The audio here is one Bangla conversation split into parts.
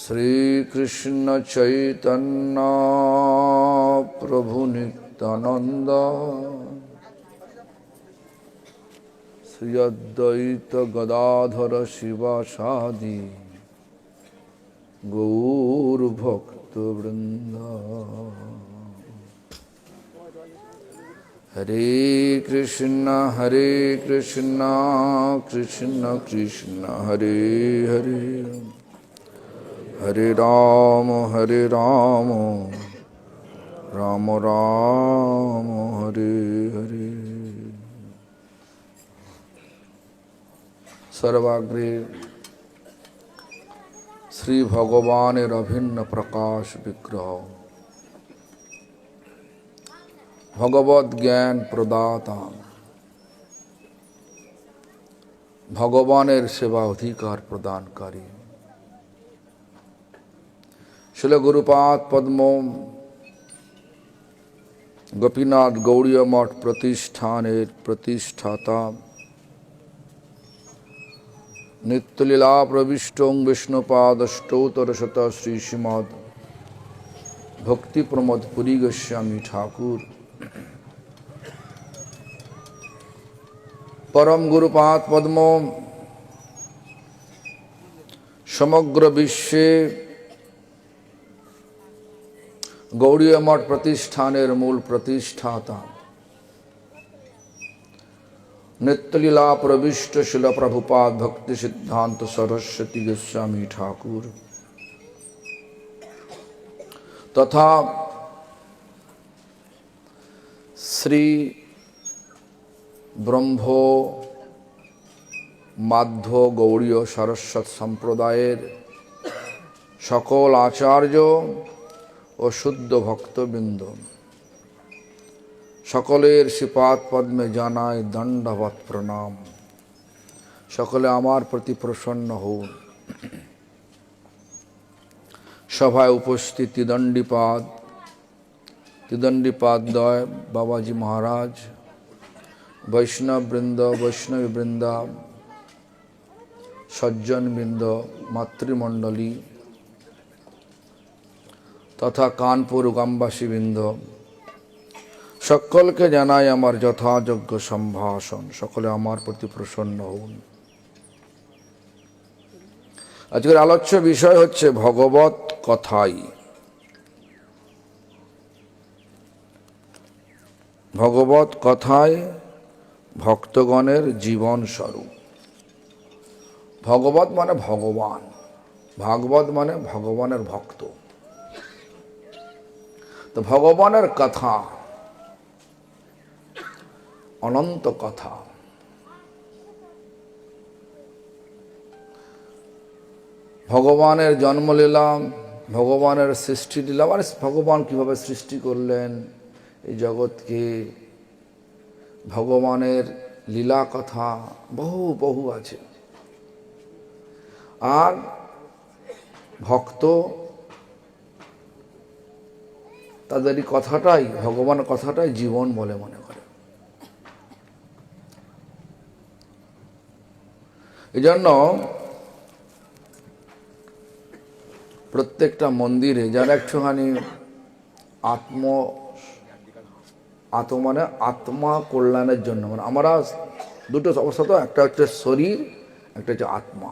Sri Krishna Chaitanya Prabhu Nityananda Sri Advaita Gadadhara Shivasadi Gaur Bhakta Vrinda Hare Krishna Krishna Krishna Hare Hare Hare Rama Rama Rama Hare Hare सर्वाग्रे Shri भगवानेर अभिन्न प्रकाश विग्रह भगवद ज्ञान प्रदाता भगवानेर सेवा अधिकार प्रदानकारी श्रील गुरुपाद पद्म गोपीनाथ गौड़ीय मठ प्रतिष्ठानेर प्रतिष्ठाता नित्यलीला प्रविष्टों विष्णुपादष्टोत्तर शत श्री श्रीमद् भक्ति प्रमोद पुरी गोस्वामी ठाकुर परम गुरुपाद पद्म समग्र विश्वे गौड़ीय मठ प्रतिष्ठानेर मूल प्रतिष्ठाता नित्यलीला प्रविष्ट शिल प्रभुपाद भक्ति सिद्धांत सरस्वती गोस्वामी ठाकुर तथा श्री ब्रह्मो माध्व गौड़ीय सरस्वत सम्प्रदायेर सकल आचार्य और शुद्ध भक्तबिंद सकलेर श्रीपाद पद्मे जानाय दंडवत प्रणाम सकले आमार प्रति प्रसन्न हो सभाय उपस्थित त्रिदंडीपाद दय बाबाजी महाराज वैष्णव वृंदा सज्जन वृंद मातृमंडली तथा कानपुर ग्रामवासी वृंद सकल के जानाई आमार यथायोग्य सम्भाषण सकले आमार प्रति प्रसन्न हन आजकेर आलोच्य विषय हच्छे भगवत कथाई भगवत कथाय भक्तगणेर जीवन स्वरूप भगवत माने भगवान भागवत माने भगवानेर भक्त तो भगवानेर कथा अनंत कथा भगवानेर जन्मलीला भगवानेर सृष्टि लीला माने भगवान किभाबे सृष्टि करलेन এই जगतके भगवानेर लीला कथा बहु बहु आछे आर भक्त तादेर कथाटाई भगवान कथाटाई जीवन बोले मने करे एजন্য प्रत्येकटा मंदिरे যারা একটুখানি आत्म माने आत्मा कल्याणের জন্য মানে আমরা দুটো অবস্থা তো একটা হচ্ছে শরীর একটা হচ্ছে আত্মা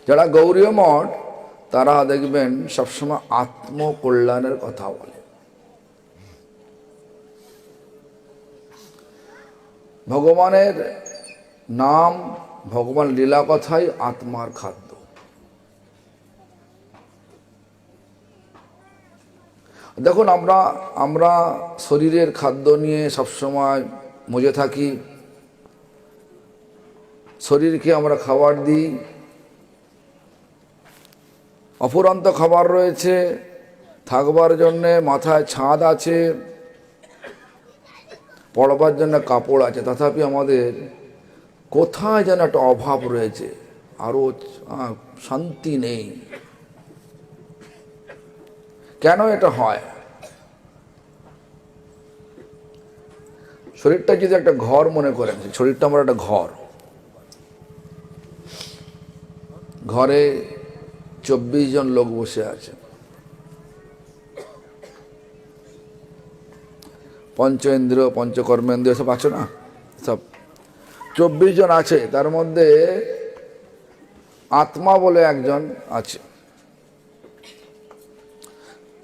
যারা গৌড়ীয় মঠ তারা দেখবেন সব সময় আত্ম কল্যাণের কথা বলে ভগবানের नाम भगवान लीला कथाई आत्मार खाद्य देखुन आमरा शरीरेर खाद्य निये सब समय मजे थाकी शरीर के आमरा खाबार दी अफुरন্ত खाबार रयेछे थाकबार जन्य माथाय छाद आछे पड़बार जन्य कापड़ आछे तथापि आमादेर কোথায় যেন একটা অভাব রয়েছে আরো শান্তি নেই কেন এটা হয় শরীরটা যদি একটা ঘর মনে করেন শরীরটা আমার একটা ঘর ঘরে 24 জন লোক বসে আছে, পঞ্চ ইন্দ্রিয় পঞ্চকর্মেন্দ্রিয় সব আছে না, সব 24 জন আছে। তার মধ্যে আত্মা বলে একজন আছে,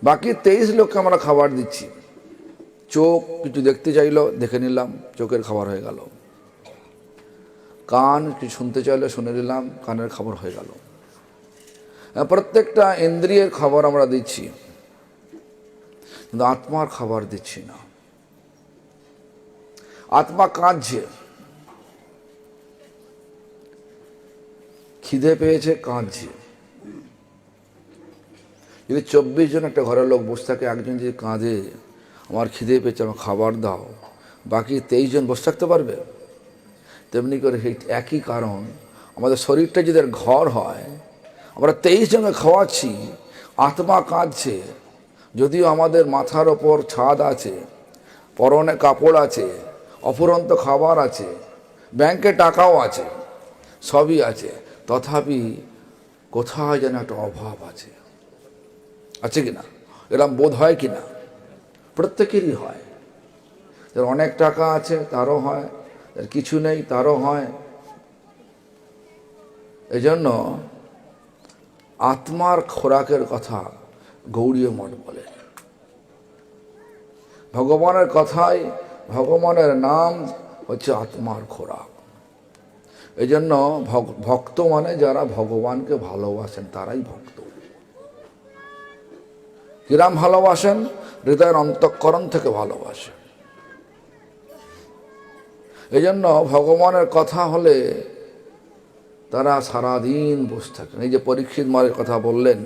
বাকি 23 লোককে আমরা খাবার দিচ্ছি। চোখ কিছু দেখতে চাইলো, দেখে নিলাম, চোখের খাবার হয়ে গেল। কান কিছু শুনতে চাইলো, শুনে নিলাম, কানের খাবার হয়ে গেল। প্রত্যেকটা ইন্দ্রিয়ের খাবার আমরা দিচ্ছি, কিন্তু আত্মার খাবার দিচ্ছি না। আত্মা কাঁদছে, খিদে পেয়েছে, কাঁদছে। যদি 24 জন একটা ঘরের লোক বসে থাকে, একজন যদি কাঁদে আমার খিদে পেয়েছে, আমার খাবার দাও, বাকি 23 জন বসে থাকতে পারবে? তেমনি করে একই কারণ, আমাদের শরীরটা যদি ঘর হয়, আমরা 23 জনকে খাওয়াচ্ছি, আত্মা কাঁদছে। যদিও আমাদের মাথার ওপর ছাদ আছে, পরনে কাপড় আছে, অফুরন্ত খাবার আছে, ব্যাংকে টাকাও আছে, সবই আছে, তথাপি কোথায় যেন একটা অভাব আছে। আছে কিনা? এরকম বোধ হয় কিনা? প্রত্যেকেরই হয়। যার অনেক টাকা আছে তারও হয়, যার কিছু নেই তারও হয়। এজন্য আত্মার খোরাকের কথা গৌড়ীয় মঠ বলে। ভগবানের কথাই, ভগবানের নাম হচ্ছে আত্মার খোরাক। এই জন্য ভক্ত মানে যারা ভগবানকে ভালোবাসেন তারাই ভক্ত। কিরাম ভালোবাসেন? হৃদয়ের অন্তঃকরণ থেকে ভালোবাসেন। এই জন্য ভগবানের কথা হলে তারা সারাদিন বসে থাকেন। এই যে পরীক্ষিত মহারাজের কথা বললেন,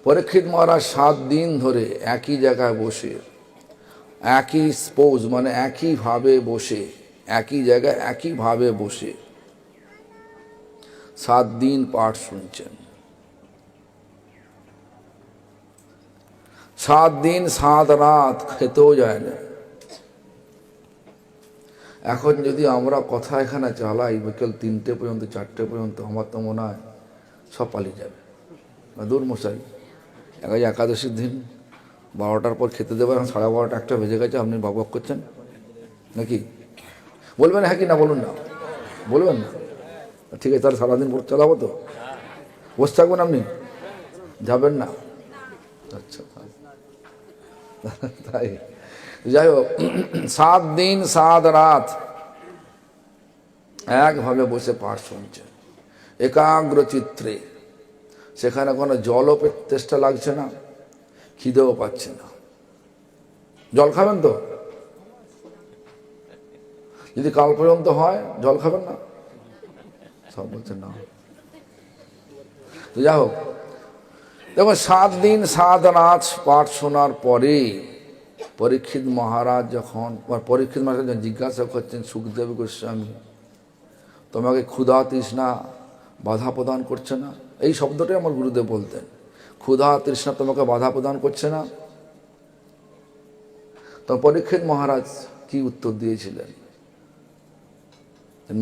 পরীক্ষিত মহারাজ 7 দিন ধরে একই জায়গায় বসে, একই স্পোজ মানে একইভাবে বসে, একই জায়গায় একইভাবে বসে 7 দিন পাঠ শুনছেন। 7 দিন 7 রাত খেতেও যায় না। এখন যদি আমরা কথা এখানে চালাই বিকেল 3টে পর্যন্ত 4টে পর্যন্ত, আমার তো মনে হয় সব পালিয়ে যাবে। দূর মশাই, একাদশীর দিন 12টার পর খেতে দেবে, এখন 12:30 1টা বেজে গেছে, আপনি বকবক করছেন নাকি? বলবেন হ্যাঁ কি না? বলুন না, বলবেন না? ঠিক আছে, তাহলে সারাদিন পর চালাবো তো? বসে থাকবেন আপনি? যাবেন না? আচ্ছা, তাই যাই হোক, 7 দিন 7 রাত একভাবে বসে পাঠ শুনছেন একাগ্র চিত্রে। সেখানে কোনো জলও তেষ্টা লাগছে না, খিদেও পাচ্ছে না। জল খাবেন তো? যদি কাল পর্যন্ত হয় জল খাবেন না? সব বলছেন না। যাই হোক, দেখো 7 দিন 7 রাত পাঠ শোনার পরে পরীক্ষিত মহারাজ যখন জিজ্ঞাসা করছেন, সুখদেব গোস্বামী তোমাকে ক্ষুধা তৃষ্ণা বাধা প্রদান করছে না? এই শব্দটাই আমার গুরুদেব বলতেন, ক্ষুধা তৃষ্ণা তোমাকে বাধা প্রদান করছে না? তো পরীক্ষিত মহারাজ কি উত্তর দিয়েছিলেন?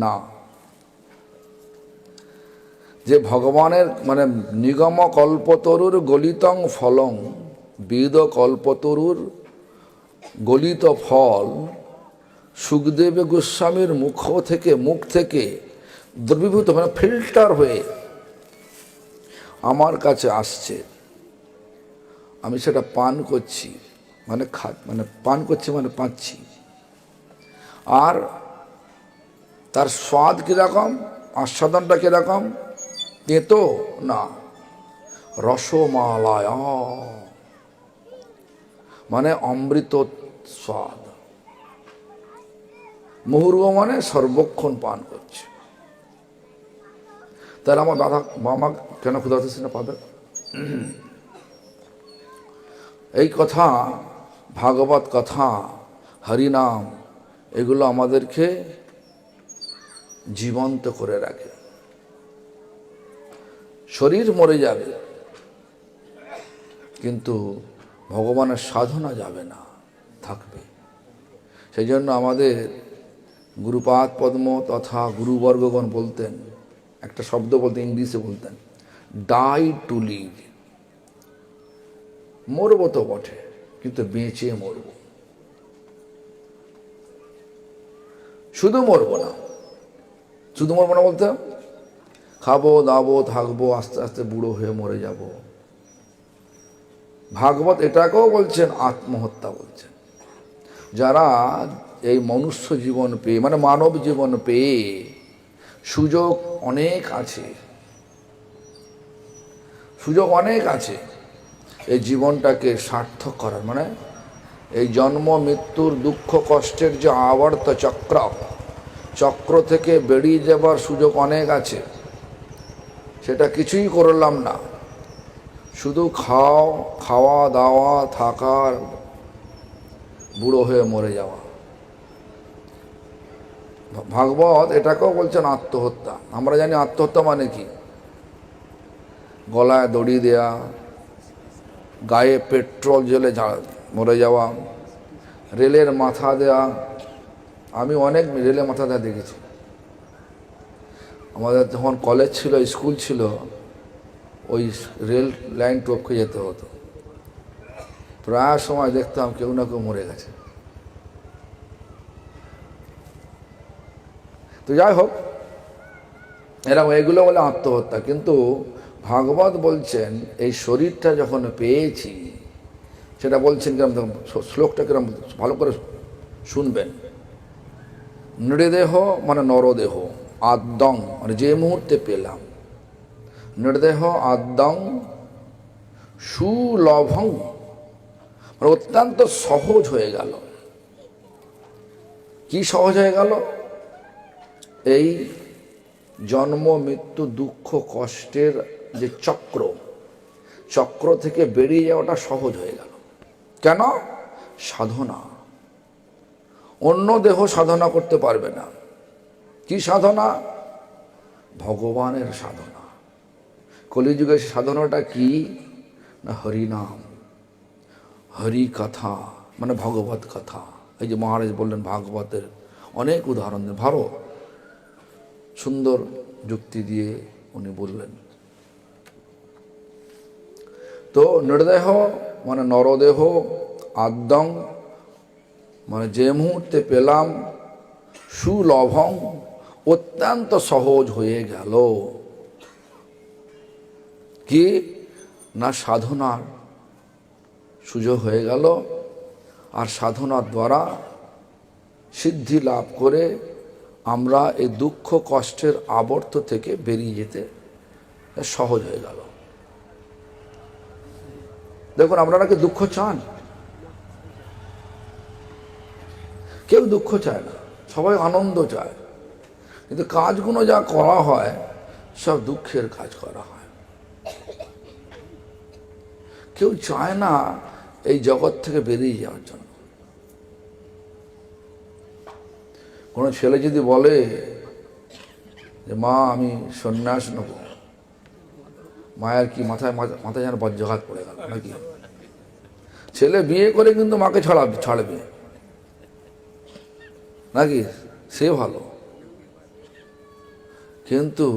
না। যে ভগবানের মানে নিগম কল্পতরুর গলিতং ফলং, বেদ কল্পতরুর গলিত ফল সুখদেব গোস্বামীর মুখ থেকে দ্রবীভূত মানে ফিল্টার হয়ে আমার কাছে আসছে, আমি সেটা পান করছি, মানে পান করছি মানে পাচ্ছি। আর তার স্বাদ কীরকম, আস্বাদনটা কীরকম? তেতো না, রসমালায়, মানে অমৃত স্বাদ। মুহুর্গ মানে সর্বক্ষণ পান করছে। তাহলে আমার বাবা কেন ক্ষুধা তৃষ্ণা পাবে? এই কথা, ভাগবত কথা, হরিনাম, এগুলো আমাদেরকে জীবন্ত করে রাখে। শরীর মরে যাবে কিন্তু ভগবানের সাধনা যাবে না, থাকবে। সেই জন্য আমাদের গুরুপাদ পদ্ম তথা গুরুবর্গগণ বলতেন, একটা শব্দ বলতেন, ইংলিশে বলতেন, ডাই টু লিভ। মরব তো বটে, কিন্তু বেঁচে মরব। শুধু মরব না, শুধু মরব না বলতে খাবো দাবো থাকবো, আস্তে আস্তে বুড়ো হয়ে মরে যাব। ভাগবত এটাকেও বলছেন আত্মহত্যা বলছেন। যারা এই মনুষ্য জীবন পেয়ে, মানে মানব জীবন পেয়ে, সুযোগ অনেক আছে, সুযোগ অনেক আছে এই জীবনটাকে সার্থক করার, মানে এই জন্ম মৃত্যুর দুঃখ কষ্টের যে আবর্ত চক্র, চক্র থেকে বেরিয়ে যাবার সুযোগ অনেক আছে। সেটা কিছুই করলাম না, শুধু খাওয়া দাওয়া থাকার, বুড়ো হয়ে মরে যাওয়া। ভাগবত এটাকেও বলছেন আত্মহত্যা। আমরা জানি আত্মহত্যা মানে কি, গলায় দড়ি দেয়া, গায়ে পেট্রোল জ্বলে মরে যাওয়া, রেলের মাথা দেয়া। আমি অনেক রেলে মাথা দেওয়া দেখেছি। আমাদের যখন কলেজ ছিল, স্কুল ছিল, ওই রেল লাইন টপকে যেতে হতো। প্রায় সময় দেখতাম কেউ না কেউ মরে গেছে। তো যাই হোক, এরকম এগুলো বলে আত্মহত্যা। কিন্তু ভাগবত বলছেন এই শরীরটা যখন পেয়েছি, সেটা বলছেন কিরম, শ্লোকটা কিরম ভালো করে শুনবেন। নৃদেহ মানে নরদেহ, আদ্যং মানে যে মুহূর্তে পেলাম, নৃদেহ আদ্যং সুলভং মানে অত্যন্ত সহজ হয়ে গেল। কি সহজ হয়ে গেল? এই জন্ম মৃত্যু দুঃখ কষ্টের যে চক্র, চক্র থেকে বেরিয়ে যাওয়াটা সহজ হয়ে গেল। কেন? সাধনা। অন্য দেহ সাধনা করতে পারবে না। কি সাধনা? ভগবানের সাধনা। কলিযুগের সাধনাটা কি না? হরিনাম, হরি কথা, মানে ভগবত কথা। এই যে মহারাজ বললেন ভাগবতের অনেক উদাহরণ দেন, ভালো সুন্দর যুক্তি দিয়ে উনি বললেন। তো নৃদেহ মানে নরদেহ, আদ্যং মানে যে মুহূর্তে পেলাম, সুলভং অত্যন্ত সহজ হয়ে গেল। কি না? সাধনার সুযোগ হয়ে গেল। আর সাধনার দ্বারা সিদ্ধি লাভ করে আমরা এই দুঃখ কষ্টের আবর্ত থেকে বেরিয়ে যেতে সহজ হয়ে গেল। দেখুন, আপনারা কি দুঃখ চান? কেউ দুঃখ চায় না, সবাই আনন্দ চায়। কিন্তু কাজগুলো যা করা হয় সব দুঃখের কাজ করা হয়। কেউ চায় না এই জগৎ থেকে বেরিয়ে যাওয়ার জন্য। কোনো ছেলে যদি বলে যে মা আমি সন্ন্যাস নেব, মায়ের কি মাথায় মাথায় যেন বজ্রঘাত পড়ে গেল নাকি? ছেলে বিয়ে করে কিন্তু মাকে ছাড়বে নাকি? সে ভালো, কিন্তু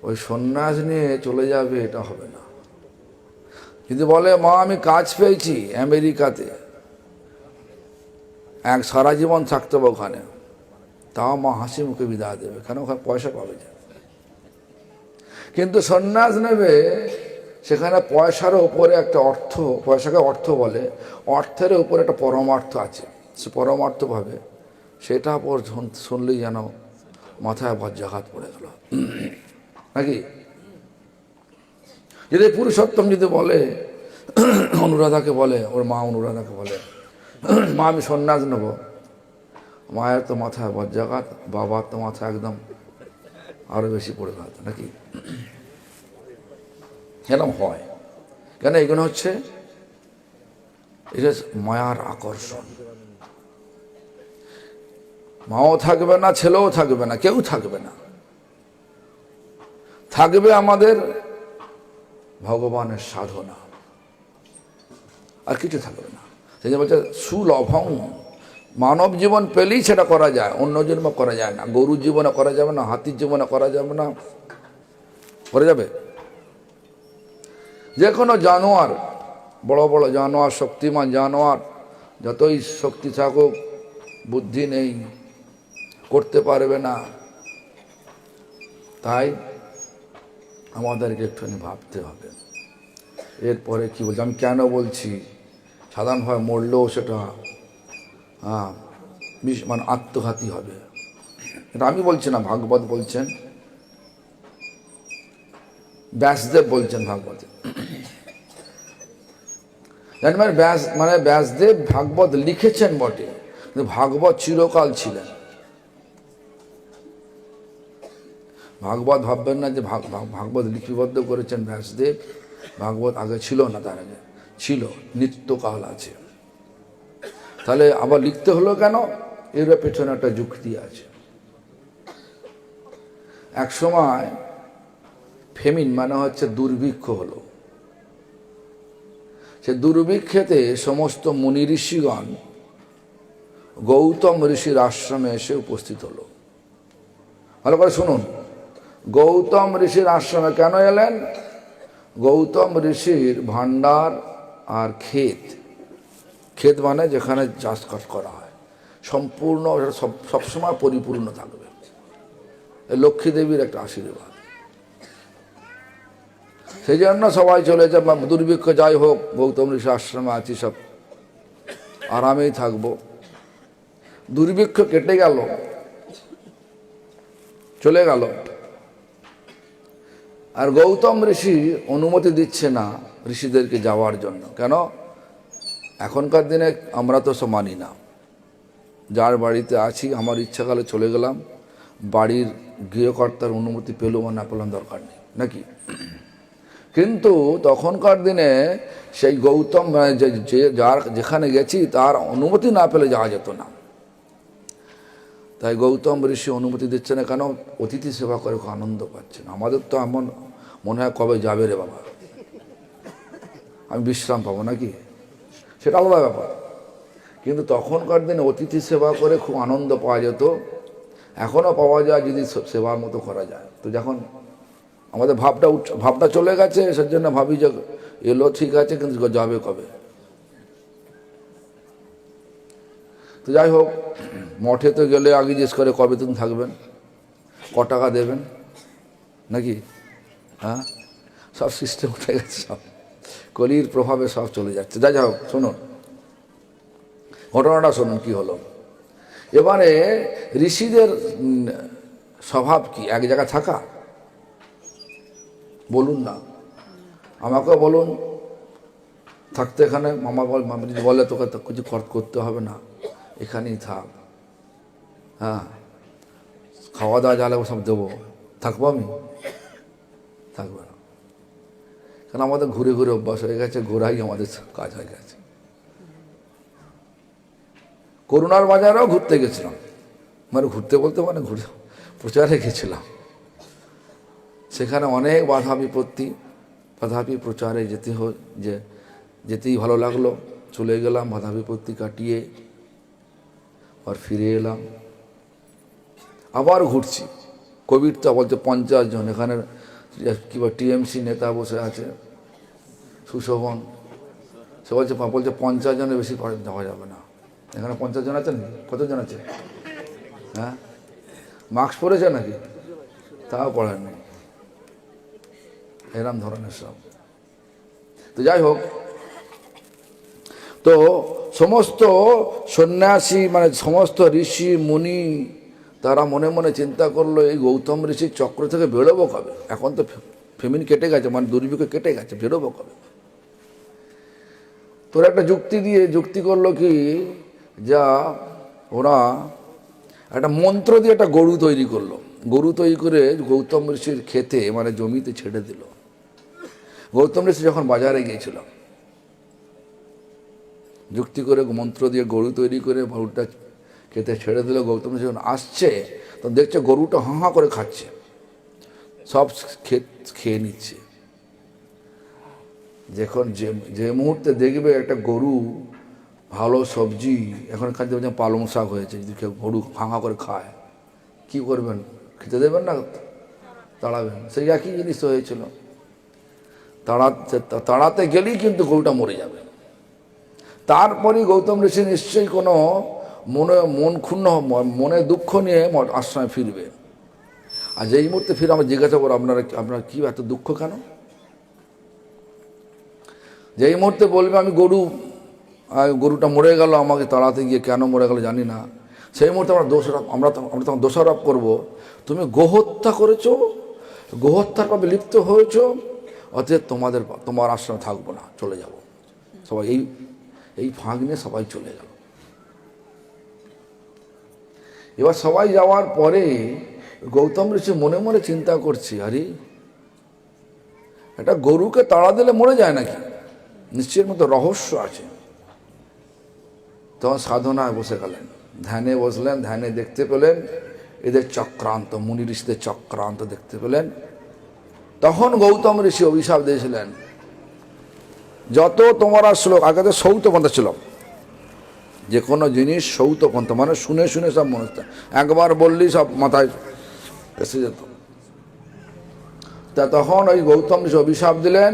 ওই সন্ন্যাস নিয়ে চলে যাবে এটা হবে না। যদি বলে মা আমি কাজ পেয়েছি আমেরিকাতে, সারা জীবন থাকতে হবে ওখানে, তাও মা হাসি মুখে বিদায় দেবে, কেন? ওখানে পয়সা পাবে না। কিন্তু সন্ন্যাস নেবে, সেখানে পয়সার উপরে একটা অর্থ, পয়সাকে অর্থ বলে, অর্থের উপরে একটা পরমার্থ আছে। সে পরমার্থ ভাবে, সেটা শুনলেই যেন মাথায় বজ্রাঘাত পড়ে গেল নাকি? যদি পুরুষোত্তম যদি বলে, অনুরাধাকে বলে, ওর মা অনুরাধাকে বলে মা আমি সন্ন্যাস নেব, মায়ের তো মাথায় বজ্রাঘাত, বাবার তো মাথা একদম আরো বেশি পড়ে গেল নাকি? এরকম হয় কেন? এগুলো হচ্ছে এটা মায়ার আকর্ষণ। মাও থাকবে না, ছেলেও থাকবে না, কেউ থাকবে না। থাকবে আমাদের ভগবানের সাধনা, আর কিছু থাকবে না। সেই যে বলছে সুলভং মানব জীবন পেলেই সেটা করা যায়, অন্য জন্ম করা যায় না। গরুর জীবনে করা যাবে না, হাতির জীবনে করা যাবে না, করা যাবে? যে কোনো জানোয়ার, বড় বড় জানোয়ার, শক্তিমান জানোয়ার, যতই শক্তি থাকুক, বুদ্ধি নেই, করতে পারবে না। তাই আমাদেরকে একটুখানি ভাবতে হবে। এরপরে কি বলছি, আমি কেন বলছি, সাধারণভাবে মরলেও সেটা মানে আত্মঘাতী হবে, এটা আমি বলছি না, ভাগবত বলছেন, ব্যাসদেব বলছেন ভাগবতে। জানবেন ব্যাসদেব ভাগবত লিখেছেন বটে, কিন্তু ভাগবত চিরকাল ছিলেন। ভাগবত ভাববেন না যে ভাগবত লিপিবদ্ধ করেছেন ব্যাসদেব, ভাগবত আগে ছিল না, তার আগে ছিল, নিত্যকাল আছে। তাহলে আবার লিখতে হলো কেন? এর পেছনে একটা যুক্তি আছে। এক সময় ফেমিন মানে হচ্ছে দুর্ভিক্ষ হলো। সে দুর্ভিক্ষেতে সমস্ত মুনি ঋষিগণ গৌতম ঋষির আশ্রমে এসে উপস্থিত হলো। ভালো করে শুনুন, গৌতম ঋষির আশ্রমে কেন এলেন? গৌতম ঋষির ভান্ডার আর ক্ষেত, ক্ষেত মানে যেখানে চাষ করা হয়, সম্পূর্ণ সবসময় পরিপূর্ণ থাকবে। লক্ষ্মী দেবীর একটা আশীর্বাদ। সেই জন্য সবাই চলে যায়, দুর্ভিক্ষ যাই হোক, গৌতম ঋষি আশ্রমে আছি, সব আরামেই থাকবো। দুর্ভিক্ষ কেটে গেল, চলে গেল, আর গৌতম ঋষি অনুমতি দিচ্ছে না ঋষিদেরকে যাওয়ার জন্য। কেন? এখনকার দিনে আমরা তো সব মানি না, যার বাড়িতে আছি আমার ইচ্ছাকালে চলে গেলাম, বাড়ির গৃহকর্তার অনুমতি পেলো বা না পেলাম দরকার নেই, নাকি? কিন্তু তখনকার দিনে সেই গৌতম যার যেখানে গেছি তার অনুমতি না পেলে যাওয়া যেত না। তাই গৌতম ঋষি অনুমতি দিচ্ছে না, কেন? অতিথি সেবা করে খুব আনন্দ পাচ্ছেন। আমাদের তো এমন মনে হয় কবে যাবে রে বাবা, আমি বিশ্রাম পাবো নাকি, সেটা আলাদা ব্যাপার। কিন্তু তখনকার দিনে অতিথি সেবা করে খুব আনন্দ পাওয়া যেত, এখনও পাওয়া যায় যদি সেবার মতো করা যায়। তো যখন আমাদের ভাবটা চলে গেছে, সেজন্য ভাবি যে এলো ঠিক আছে, কিন্তু যাবে কবে। তো যাই হোক, মঠে তো গেলে আগে জিজ্ঞেস করে কবে দিন থাকবেন, ক টাকা দেবেন, নাকি? হ্যাঁ, সব সিস্টেম উঠে গেছে, সব কলির প্রভাবে সব চলে যাচ্ছে। যাই হোক, শুনুন ঘটনাটা, শুনুন কি হলো। এবারে ঋষিদের স্বভাব কি এক জায়গায় থাকা? বলুন না, আমাকেও বলুন, থাকতে এখানে মামা যদি বলে তোকে তো কিছু করতে হবে না, এখানেই থাক, হ্যাঁ, খাওয়া দাওয়া জ্বালাবো সব দেবো, থাকবো আমি? থাকবে না, কারণ আমাদের ঘুরে ঘুরে অভ্যাস হয়ে গেছে, ঘোরাই আমাদের কাজ হয়ে গেছে। করুণার বাজারেও ঘুরতে গেছিলাম, মানে ঘুরতে বলতে মানে ঘুরে প্রচারে গেছিলাম, সেখানে অনেক বাধা বিপত্তি, তথাপি প্রচারে যেতেই ভালো লাগলো, চলে গেলাম, বাধা বিপত্তি কাটিয়ে আর ফিরে এলাম। আবার ঘুরছি, কোভিডটা বলছে 50 জন, এখানে কি বল টিএমসি নেতা বসে আছে সুশোভন, সে বলছে 50 জনের বেশি যাওয়া যাবে না। এখানে 50 জন আছেন? কতজন আছে? হ্যাঁ, মাস্ক পরেছে নাকি? তাও পড়েননি, এরম ধরনের সব। তো যাই হোক, তো সমস্ত সন্ন্যাসী মানে সমস্ত ঋষি মুনি তারা মনে মনে চিন্তা করলো, এই গৌতম ঋষির চক্র থেকে বেরোবো কবে? এখন তো ফেমিন কেটে গেছে, মানে দুর্ভিক্ষ কেটে গেছে, বেরোবো কবে? তোর একটা যুক্তি করলো কি, যা ওরা একটা মন্ত্র দিয়ে একটা গরু তৈরি করলো, গরু তৈরি করে গৌতম ঋষির খেতে মানে জমিতে ছেড়ে দিল। গৌতম ঋষি যখন বাজারে গিয়েছিল, যুক্তি করে মন্ত্র দিয়ে গরু তৈরি করে গরুটা খেতে ছেড়ে দিল। গৌতম ঋষি যখন আসছে তখন দেখছে গরুটা হাঁ হাঁ করে খাচ্ছে, সব খেয়ে নিচ্ছে। যখন যে মুহূর্তে দেখবে একটা গরু ভালো সবজি, এখন খাদ্য পালং শাক হয়েছে, যদি কেউ গরু ভাঙা করে খায় কী করবেন? খেতে দেবেন না, তাড়াবেন। সেই একই জিনিস তো হয়েছিল, তাড়াতে গেলেই কিন্তু গরুটা মরে যাবে। তারপরেই গৌতম ঋষি নিশ্চয়ই কোনো মন ক্ষুণ্ণ, মনে দুঃখ নিয়ে আশ্রমে ফিরবে। আর যেই মুহূর্তে ফিরে আমরা জিজ্ঞাসা করবো আপনার কি এত দুঃখ কেন? যেই মুহূর্তে বলবে আমি গরুটা মরে গেল, আমাকে তাড়াতে গিয়ে কেন মরে গেল জানি না, সেই মুহূর্তে আমরা তখন দোষারোপ করবো, তুমি গোহত্যা করেছো, গোহত্যার পাবে লিপ্ত হয়েছো, অতএব তোমার আশ্রমে থাকবো না, চলে যাব। সবাই এই ফাঁক নিয়ে সবাই চলে গেল। এবার সবাই যাওয়ার পরে গৌতম ঋষি মনে মনে চিন্তা করছে, আরে একটা গরুকে তাড়া দিলে মরে যায় নাকি? নিশ্চয়ের মতো রহস্য আছে। তখন সাধনায় বসে গেলেন, ধ্যানে বসলেন, ধ্যানে দেখতে পেলেন এদের চক্রান্ত, মুনি ঋষিদের চক্রান্ত দেখতে পেলেন। তখন গৌতম ঋষি অভিশাপ দিয়েছিলেন, যত তোমরা শ্লোক, আগে তো সৌতপন্থা ছিল, যে কোনো জিনিস সৌতপন্থা মানে শুনে শুনে সব মনে হতো, একবার বললি সব মাথায় এসে যেত। তা তখন ওই গৌতম ঋষি অভিশাপ দিলেন,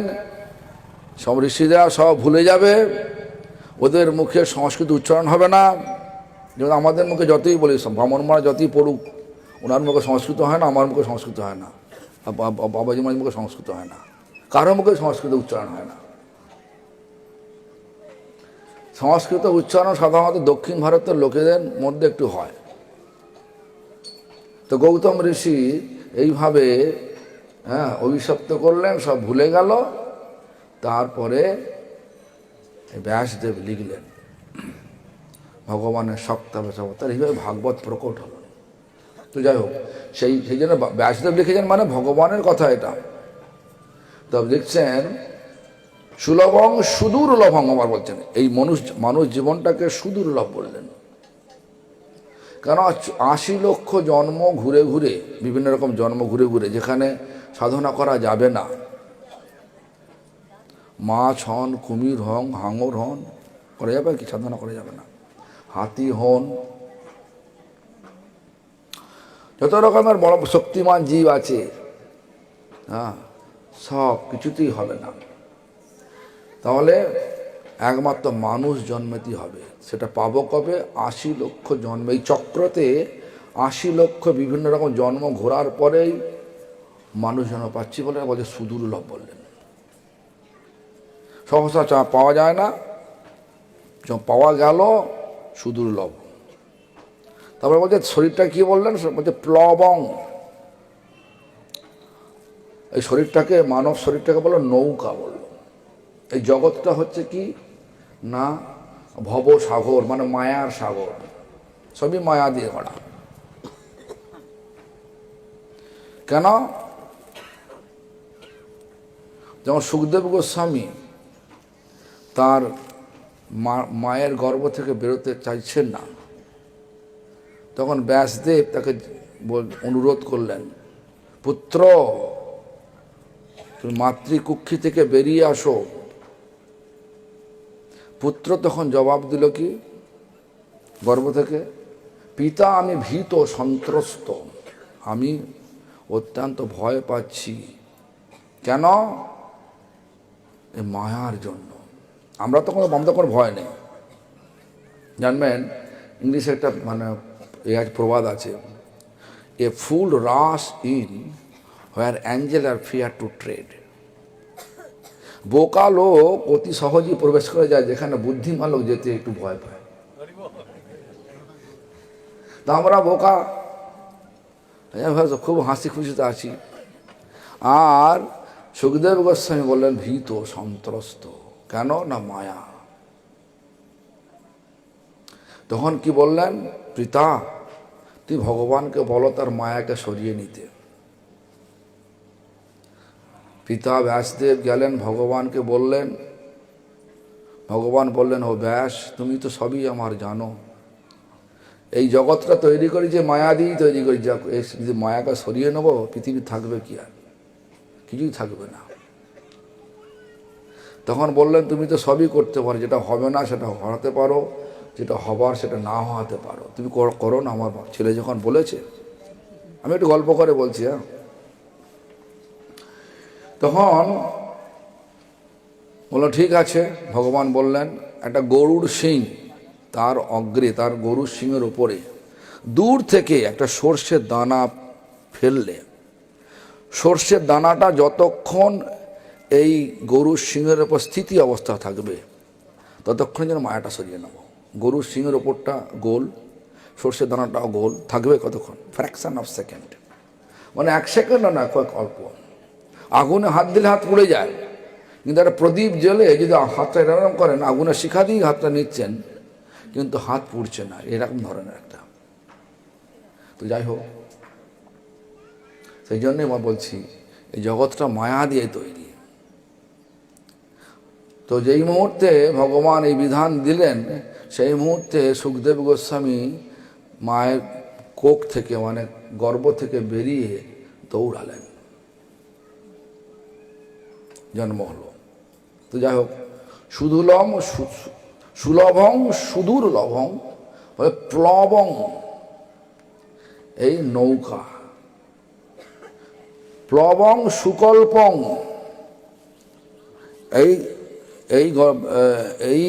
সব ঋষিরা সব ভুলে যাবে, ওদের মুখে সংস্কৃত উচ্চারণ হবে না। যেমন আমাদের মুখে যতই বলি, ব্রাহ্মণরা যতই পড়ুক, ওনার মুখে সংস্কৃত হয় না, আমার মুখে সংস্কৃত হয় না, বাবাজি মার মুখে সংস্কৃত হয় না, কারো মুখে সংস্কৃত উচ্চারণ হয় না। সংস্কৃত উচ্চারণ সাধারণত দক্ষিণ ভারতের লোকেদের মধ্যে একটু হয়। তো গৌতম ঋষি এইভাবে অভিশপ্ত করলেন, সব ভুলে গেল। তারপরে ব্যাসদেব লিখলেন ভগবানের সপ্তাবতার, এইভাবে ভাগবত প্রকট হল। তো যাই হোক, সেই জন্য ব্যাসদেব লিখেছেন, মানে ভগবানের কথা এটা। তবে লিখছেন সুলভং সুদূর্লভং, আমার বলছেন এই মানুষ জীবনটাকে সুদূর্লভ বললেন। কেন? 80 লক্ষ জন্ম ঘুরে ঘুরে, বিভিন্ন রকম জন্ম ঘুরে ঘুরে, যেখানে সাধনা করা যাবে না, মাছ হন, কুমির হন, হাঙর হন, করা যাবে কি? সাধনা করা যাবে না। হাতি হন, যত রকমের বড় শক্তিমান জীব আছে, সব কিছুতেই হবে না। তাহলে একমাত্র মানুষ জন্মেতেই হবে। সেটা পাবো কবে? 80 লক্ষ জন্ম। এই চক্রতে 80 লক্ষ বিভিন্ন রকম জন্ম ঘোরার পরেই মানুষ জন্ম পাচ্ছি বলে বলে সুদুর্লভ বললেন। সহসা পাওয়া যায় না, পাওয়া গেল সুদুর্লভ। তারপরে বলছে শরীরটা কি বললেন? বলছে প্লবং। এই শরীরটাকে, মানব শরীরটাকে বলল নৌকা বলল। এই জগৎটা হচ্ছে কি না ভব সাগর, মানে মায়ার সাগর, সবই মায়া দিয়ে গড়া। কেন? যেমন সুখদেব গোস্বামী তার মায়ের গর্ভ থেকে বেরোতে চাইছেন না, তখন ব্যাসদেব তাকে অনুরোধ করলেন, পুত্র তুমি মাতৃকুক্ষি থেকে বেরিয়ে আসো। পুত্র তখন জবাব দিল কি গর্ভ থেকে, পিতা আমি ভীত সন্ত্রস্ত, আমি অত্যন্ত ভয় পাচ্ছি। কেন? এই মায়ার জন্য। আমরা তো কোনো ভয় নেই। জানবেন ইংলিশে একটা মানে প্রবাদ আছে, a fool rush in where angel are fear to tread. বোকা লোক অতি সহজেই প্রবেশ করে যায় যেখানে বুদ্ধিমান লোক যেতে একটু ভয় পায়। তা আমরা বোকা, খুব হাসি খুশিতে আছি। আর সুখদেব গোস্বামী বললেন ভীত সন্ত্রস্ত। কেন? না মায়া। তখন কি বললেন? পিতা তুই ভগবানকে বলো তার মায়াকে সরিয়ে নিতে। পিতা ব্যাসদেব গেলেন ভগবানকে বললেন। ভগবান বললেন, ও ব্যাস, তুমি তো সবই আমার জানো। এই জগৎটা তৈরি করি যে মায়া দিয়েই তৈরি করি, যদি মায়াকে সরিয়ে নেবো পৃথিবী থাকবে কি? আর কিছুই থাকবে না। তখন বললেন তুমি তো সবই করতে পারো, যেটা হবে না সেটা হওয়াতে পারো, যেটা হবার সেটা না হওয়াতে পারো, তুমি করো না। আমার ছেলে যখন বলেছে, আমি একটু গল্প করে বলছি, হ্যাঁ, তখন বললো ঠিক আছে। ভগবান বললেন একটা গরুর শিং, তার অগ্রে, তার গরুর শিংয়ের ওপরে দূর থেকে একটা সর্ষের দানা ফেললে, সর্ষের দানাটা যতক্ষণ এই গরুর শিংয়ের ওপর স্থিতি অবস্থা থাকবে ততক্ষণ যেন মায়াটা সরিয়ে নেব। গরুর শিংয়ের ওপরটা গোল, সর্ষের দানাটাও গোল থাকবে কতক্ষণ? ফ্র্যাকশন অফ সেকেন্ড, মানে 1 সেকেন্ডও না, কয়েক অল্প। আগুনে হাত দিলে হাত পুড়ে যায়, কিন্তু একটা প্রদীপ জ্বলে যদি হাতটা এরকম করেন, আগুনের শিখা দিয়ে হাতটা নিচ্ছেন কিন্তু হাত পুড়ছে না, এরকম ধরনের একটা। তো যাই হোক, সেই জন্যই আমি বলছি এই জগৎটা মায়া দিয়ে তৈরি। তো যেই মুহূর্তে ভগবান এই বিধান দিলেন, সেই মুহূর্তে সুখদেব গোস্বামী মায়ের কোখ থেকে, মানে গর্ভ থেকে বেরিয়ে দৌড়ালেন, জন্ম হলো। তো যাই হোক, সুদুলম সুলভং সুদুর্লভং প্লবং, এই নৌকা, প্লবং সুকল্পং, এই এই এই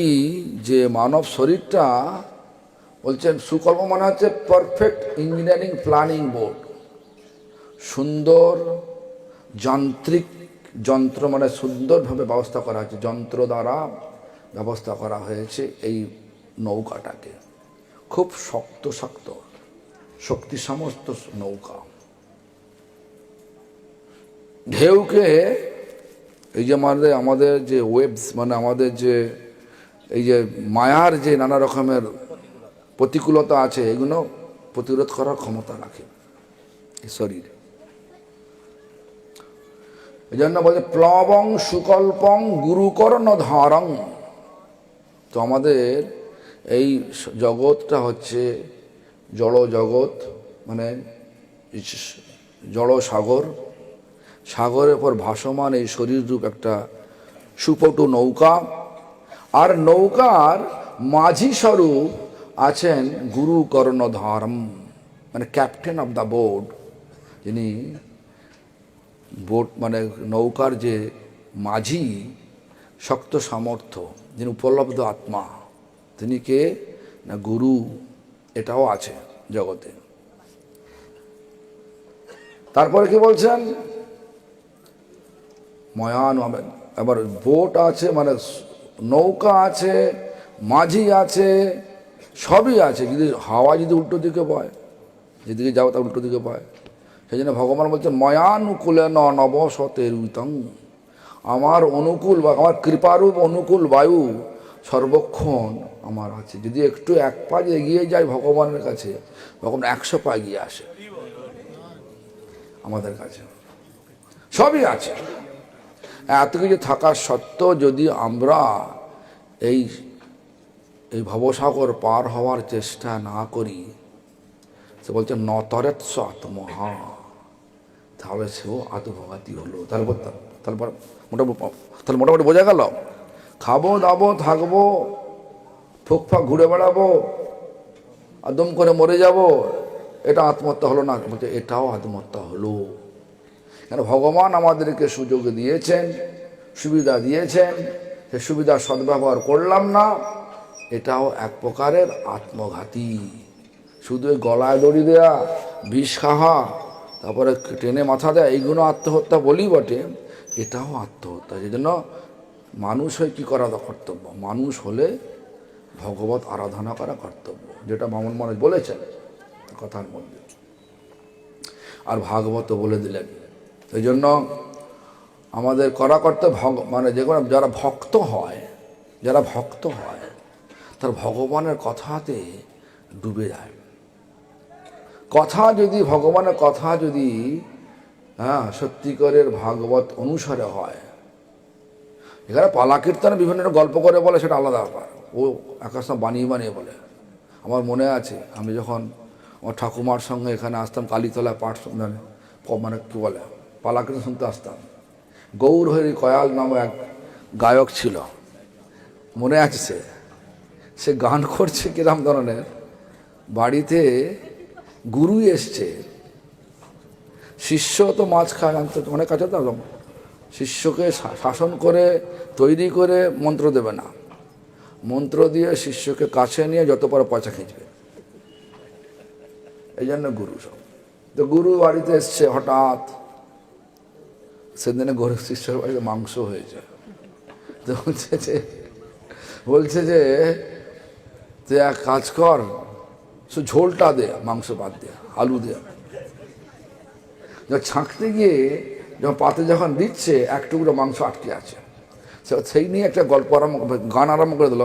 যে মানব শরীরটা বলছেন সুকল্প মানে হচ্ছে পারফেক্ট ইঞ্জিনিয়ারিং প্ল্যানিং বোর্ড, সুন্দর যান্ত্রিক যন্ত্র, মানে সুন্দরভাবে ব্যবস্থা করা হয়েছে, যন্ত্র দ্বারা ব্যবস্থা করা হয়েছে এই নৌকাটাকে। খুব শক্ত শক্ত শক্তি সমস্ত নৌকা। ঢেউকে এই যে আমাদের যে ওয়েবস, মানে আমাদের যে এই যে মায়ার যে নানা রকমের প্রতিকূলতা আছে, এগুলো প্রতিরোধ করার ক্ষমতা রাখে এই শরীর। এই জন্য বলছে প্লবং সুকল্পং গুরুকর্ণ ধারং। তো আমাদের এই জগৎটা হচ্ছে জড় জগৎ, মানে জড় সাগর, সাগরের পর ভাসমান এই শরীররূপ একটা সুপটু নৌকা। আর নৌকার মাঝি স্বরূপ আছেন গুরু কর্ণধারম, মানে ক্যাপ্টেন অফ দ্য বোট, যিনি বোট মানে নৌকার যে মাঝি, শক্ত সামর্থ্য, যিনি উপলব্ধ আত্মা, তিনি কে না গুরু। এটাও আছে জগতে। তারপরে কি বলছেন? ময়ান, আবার বোট আছে, মানে নৌকা আছে, মাঝি আছে, সবই আছে। যদি হাওয়া যদি উল্টো দিকে বয়, যেদিকে যাও তা উল্টো দিকে বয়, সেই জন্য ভগবান বলছেন ময়ানুকূলে নবসতের উতং, আমার অনুকূল বা আমার কৃপারূপ অনুকূল বায়ু সর্বক্ষণ আমার আছে। যদি একটু 1 পা এগিয়ে যায় ভগবানের কাছে, তখন 100 পা এগিয়ে আসে আমাদের কাছে। সবই আছে। এত কিছু থাকা সত্ত্বেও যদি আমরা এই এই ভবসাগর পার হওয়ার চেষ্টা না করি, সে বলছে নতরেৎস আত্মহা, তাহলে সেও আত্মঘাতী হলো। তারপর মোটামুটি বোঝা গেল, খাবো দাবো থাকবো, ফুকফাক ঘুরে বেড়াবো, আদম করে মরে যাব, এটা আত্মহত্যা হলো না? বলছে এটাও আত্মহত্যা হলো। কেন? ভগবান আমাদেরকে সুযোগ দিয়েছেন, সুবিধা দিয়েছেন, সে সুবিধার সদ্ব্যবহার করলাম না, এটাও এক প্রকারের আত্মঘাতী। শুধু গলায় দড়ি দেয়া, বিষ খাওয়া, তারপরে টেনে মাথা দেয়া, এইগুলো আত্মহত্যা বলি বটে, এটাও আত্মহত্যা। সেই জন্য মানুষ হয়ে কী করা কর্তব্য? মানুষ হলে ভগবত আরাধনা করা কর্তব্য, যেটা বামন মহারাজ বলেছেন কথার মধ্যে, আর ভাগবত বলে দিলেন। সেই জন্য আমাদের করা কর্তব্য, মানে যে কোনো যারা ভক্ত হয়, তার ভগবানের কথাতে ডুবে যায়। কথা যদি ভগবানের কথা যদি সত্যিকারের ভাগবত অনুসারে হয়, এখানে পালা কীর্তনে বিভিন্ন গল্প করে বলে, সেটা আলাদা ব্যাপার, ও একাশ বানিয়ে বানিয়ে বলে। আমার মনে আছে আমি যখন আমার ঠাকুমার সঙ্গে এখানে আসতাম, কালীতলা পাঠ মানে কী বলে পালা কীর্তন শুনতে আসতাম, গৌর হরি কয়াল নামে এক গায়ক ছিল, মনে আছে সে গান করছে কিরম ধরনের, বাড়িতে গুরু এসছে, শিষ্য তো মাছ খায়, জানতো অনেক আছে তো, শিষ্যকে শাসন করে তৈরি করে মন্ত্র দেবে না, মন্ত্র দিয়ে শিষ্যকে কাছে নিয়ে যত পারো পয়সা খিঁচবে, এই জন্য গুরু সব। তো গুরু বাড়িতে এসছে হঠাৎ, সেদিনে গরু শিষ্যের বাড়িতে মাংস হয়েছে, তো বলছে যে তুই এক কাজ কর, সে ঝোলটা দে, মাংস বাদ দিয়ে আলু দিয়ে। যখন ছাঁকতে গিয়ে যখন পাতে যখন দিচ্ছে এক টুকরো মাংস আটকে আছে, সেই নিয়ে একটা গল্প গান আরম্ভ করে দিল,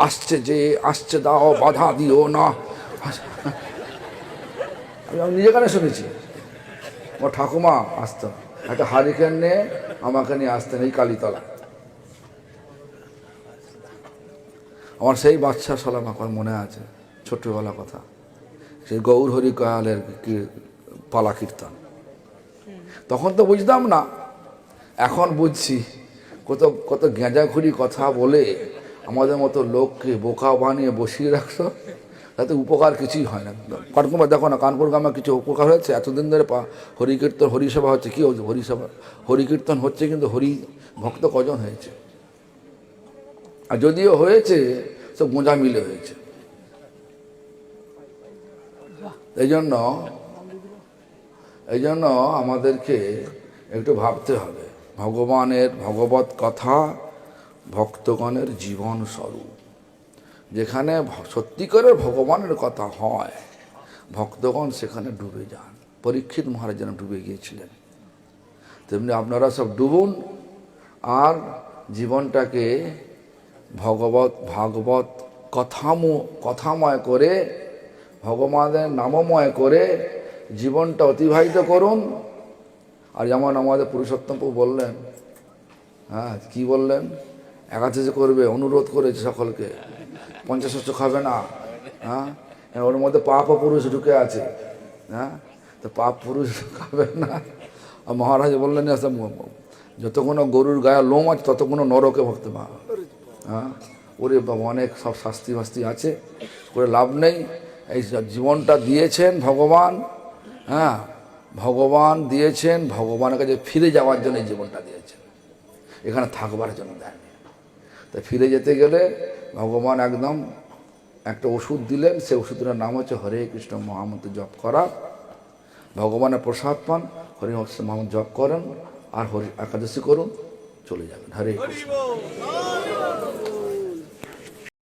আসছে যে আসছে দাও বাধা দিও না। আমি নিজে গানে শুনেছি, আমার ঠাকুমা আসতেন একটা হারিকেন নিয়ে আমাকে নিয়ে আসতেন এই কালীতলা। আমার সেই বাচ্চা সালাম এখন মনে আছে, ছোট্টবেলা কথা, সেই গৌর হরি কয়ালের পালা কীর্তন। তখন তো বুঝতাম না, এখন বুঝছি। কত কত গেঁজাখুরি কথা বলে আমাদের মতো লোককে বোকা বানিয়ে বসিয়ে রাখছো, তাতে উপকার কিছুই হয় না। কানপুর দেখো না, কানপুর গ্রামে কিছু উপকার হয়েছে? এতদিন ধরে হরিকীর্তন হরিসভা হচ্ছে, কী হচ্ছে হরিসভা, হরিকীর্তন হচ্ছে, কিন্তু হরি ভক্ত কজন হয়েছে? আর যদিও হয়েছে সব গোঁজা মিলে হয়েছে। এই জন্য আমাদেরকে একটু ভাবতে হবে, ভগবানের ভগবত কথা ভক্তগণের জীবন স্বরূপ। যেখানে সত্যিকারের ভগবানের কথা হয়, ভক্তগণ সেখানে ডুবে যান। পরীক্ষিত মহারাজ যেন ডুবে গিয়েছিলেন, তেমনি আপনারা সব ডুবুন আর জীবনটাকে ভাগবত কথাময় করে, ভগবানের নামময় করে জীবনটা অতিবাহিত করুন। আর যেমন আমাদের পুরুষোত্তম প্রভু বললেন, হ্যাঁ কি বললেন, একাদশী করবে, অনুরোধ করেছে সকলকে, পঞ্চাশস্য খাবে না, হ্যাঁ ওর মধ্যে পাপ পুরুষ ঢুকে আছে, হ্যাঁ তো পাপ পুরুষ খাবে না। আর মহারাজ বললেন যতক্ষণ গরুর গায়ে লোম আছে ততক্ষণ নরকে ভক্তি পা, হ্যাঁ ওরে বাবা অনেক সব শাস্তি ফাস্তি আছে, করে লাভ নেই। এই জীবনটা দিয়েছেন ভগবান, হ্যাঁ ভগবান দিয়েছেন, ভগবানের কাছে ফিরে যাওয়ার জন্য এই জীবনটা দিয়েছেন, এখানে থাকবার জন্য দেন। তাই ফিরে যেতে গেলে ভগবান একদম একটা ওষুধ দিলেন, সেই ওষুধটার নাম হচ্ছে হরে কৃষ্ণ মহামন্ত্র জপ করা। ভগবানের প্রসাদ পান, হরে কৃষ্ণ মহামন্ত্র জপ করেন আর হরি একাদশী করুন, চলে যাবেন। হরে কৃষ্ণ।